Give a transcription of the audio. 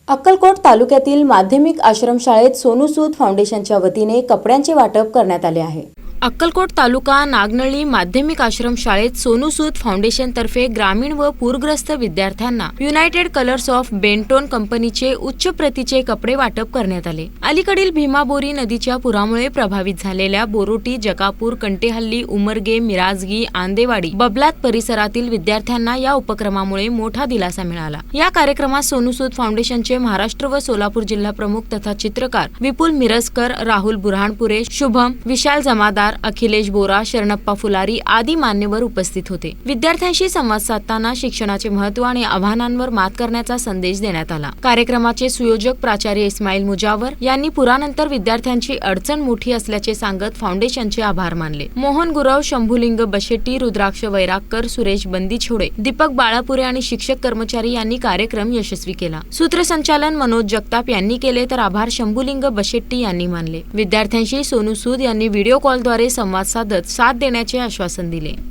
अक्कलकोट तालुक्यातील माध्यमिक आश्रमशाळेत सोनू सूद फाउंडेशनच्या वतीने कपड्यांचे वाटप करण्यात आले आहे। अक्कलकोट तालुका नागनळी माध्यमिक आश्रम शाळेत सोनू सूद फाउंडेशन तर्फे ग्रामीण व पूरग्रस्त विद्यार्थ्यांना युनायटेड कलर्स ऑफ बेंटोन कंपनीचे उच्च प्रतीचे कपडे वाटप करण्यात आले। अलीकडील भीमाबोरी नदीच्या पुरामुळे प्रभावित झालेल्या बोरोटी, जकापूर, कंटेहल्ली, उमरगे, मिराजगी, आंदेवाडी, बबलात परिसरातील विद्यार्थ्यांना या उपक्रमामुळे मोठा दिलासा मिळाला। या कार्यक्रमात सोनू सूद फाउंडेशनचे महाराष्ट्र व सोलापूर जिल्हा प्रमुख तथा चित्रकार विपुल मिरजकर, राहुल बुरहानपुरे, शुभम, विशाल जमादार, अखिलेश बोरा, शरणप्पा फुलारी आदी मान्यवर उपस्थित होते। विद्यार्थ्यांशी संवाद साधताना शिक्षणाचे महत्त्व आणि आव्हानांवर मात करण्याचा संदेश देण्यात आला। कार्यक्रमाचे सुयोजक प्राचार्य इस्माईल मुजावर यांनी पुरानंतर विद्यार्थ्यांची अडचण मोठी असल्याचे सांगत फाउंडेशनचे आभार मानले। मोहन गुरव, शंभुलिंग बशेट्टी, रुद्राक्ष वैरागकर, सुरेश बंदीछोडे, दीपक बाळापुरे आणि शिक्षक कर्मचारी यांनी कार्यक्रम यशस्वी केला। सूत्रसंचालन मनोज जगताप यांनी केले तर आभार शंभुलिंग बशेट्टी यांनी मानले। विद्यार्थ्यांशी सोनू सूद यांनी व्हिडिओ कॉलद्वारे संवाद साधत साथ देण्याचे आश्वासन दिले।